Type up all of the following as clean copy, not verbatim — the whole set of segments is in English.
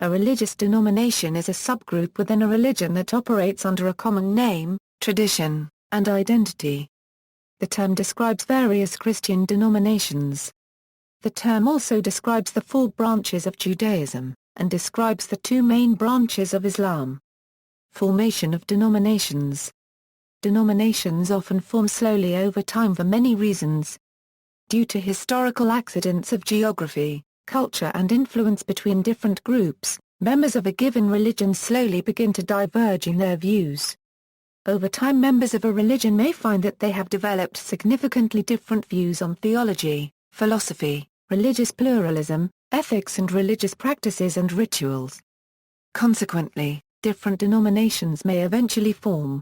A religious denomination is a subgroup within a religion that operates under a common name, tradition, and identity. The term describes various Christian denominations. The term also describes the 4 branches of Judaism, and describes the 2 main branches of Islam. Formation of denominations. Denominations often form slowly over time for many reasons. Due to historical accidents of geography, culture and influence between different groups, members of a given religion slowly begin to diverge in their views. Over time, members of a religion may find that they have developed significantly different views on theology, philosophy, religious pluralism, ethics and religious practices and rituals. Consequently, different denominations may eventually form.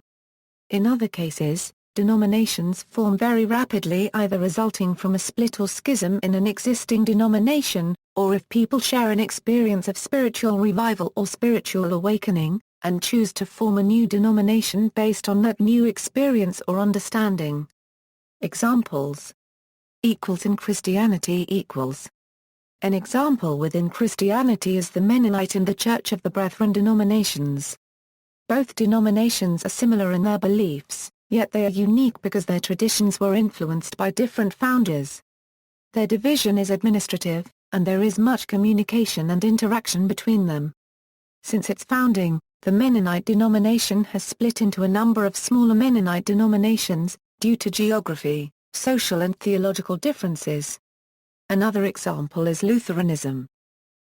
In other cases, denominations form very rapidly, either resulting from a split or schism in an existing denomination, or if people share an experience of spiritual revival or spiritual awakening, and choose to form a new denomination based on that new experience or understanding. Examples. In Christianity . An example within Christianity is the Mennonite and the Church of the Brethren denominations. Both denominations are similar in their beliefs, yet they are unique because their traditions were influenced by different founders. Their division is administrative, and there is much communication and interaction between them. Since its founding, the Mennonite denomination has split into a number of smaller Mennonite denominations, due to geography, social and theological differences. Another example is Lutheranism.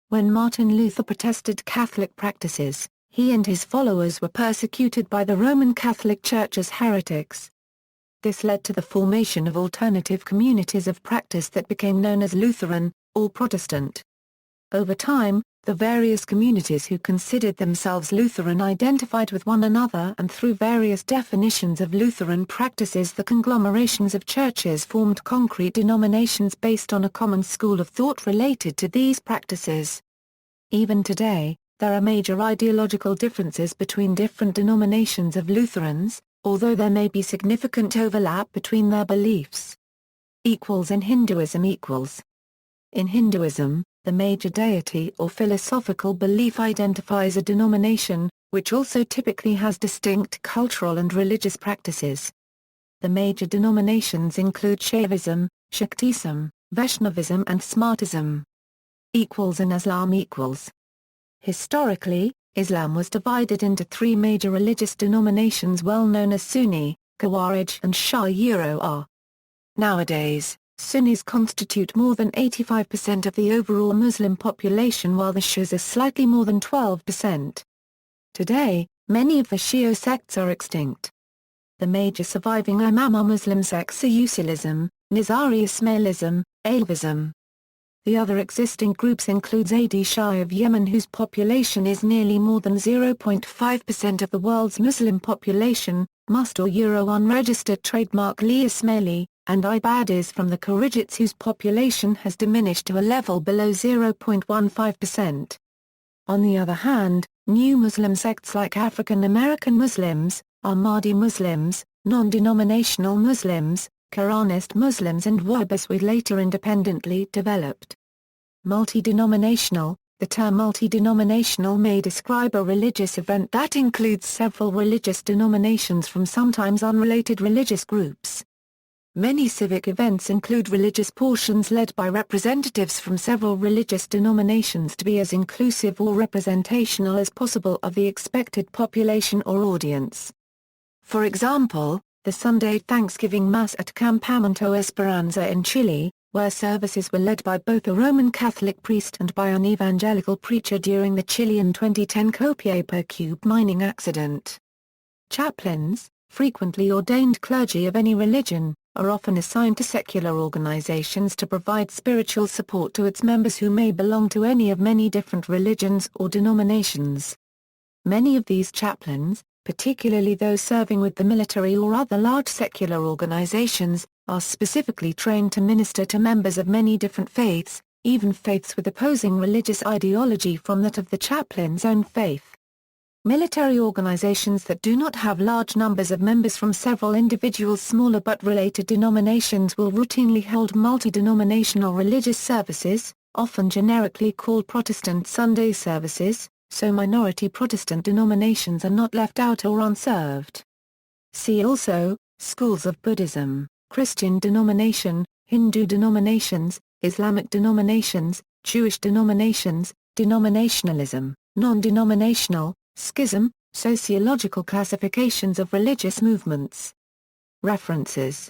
When Martin Luther protested Catholic practices, he and his followers were persecuted by the Roman Catholic Church as heretics. This led to the formation of alternative communities of practice that became known as Lutheran, or Protestant. Over time, the various communities who considered themselves Lutheran identified with one another, and through various definitions of Lutheran practices, the conglomerations of churches formed concrete denominations based on a common school of thought related to these practices. Even today, there are major ideological differences between different denominations of Lutherans, although there may be significant overlap between their beliefs. In Hinduism. In Hinduism, the major deity or philosophical belief identifies a denomination, which also typically has distinct cultural and religious practices. The major denominations include Shaivism, Shaktism, Vaishnavism and Smartism. In Islam. Historically, Islam was divided into 3 major religious denominations well known as Sunni, Khawarij and Shia. Nowadays, Sunnis constitute more than 85% of the overall Muslim population, while the Shias are slightly more than 12%. Today, many of the Shia sects are extinct. The major surviving Imamah Muslim sects are Usulism, Nizari Ismailism, Alvism. The other existing groups include Zaydi Shia of Yemen, whose population is nearly more than 0.5% of the world's Muslim population, Must or unregistered trademark Li Ismaili, and Ibadis from the Kharijites, whose population has diminished to a level below 0.15%. On the other hand, new Muslim sects like African American Muslims, Ahmadi Muslims, non-denominational Muslims, Quranist Muslims and Wahhabis were later independently developed. Multi-denominational. The term multi-denominational may describe a religious event that includes several religious denominations from sometimes unrelated religious groups. Many civic events include religious portions led by representatives from several religious denominations to be as inclusive or representational as possible of the expected population or audience. For example, the Sunday Thanksgiving Mass at Campamento Esperanza in Chile, where services were led by both a Roman Catholic priest and by an evangelical preacher during the Chilean 2010 Copiapó cube mining accident. Chaplains, frequently ordained clergy of any religion, are often assigned to secular organizations to provide spiritual support to its members who may belong to any of many different religions or denominations. Many of these chaplains, particularly those serving with the military or other large secular organizations, are specifically trained to minister to members of many different faiths, even faiths with opposing religious ideology from that of the chaplain's own faith. Military organizations that do not have large numbers of members from several individual smaller but related denominations will routinely hold multi-denominational religious services, often generically called Protestant Sunday services, so minority Protestant denominations are not left out or unserved. See also, schools of Buddhism, Christian denomination, Hindu denominations, Islamic denominations, Jewish denominations, denominationalism, non-denominational, schism, sociological classifications of religious movements. References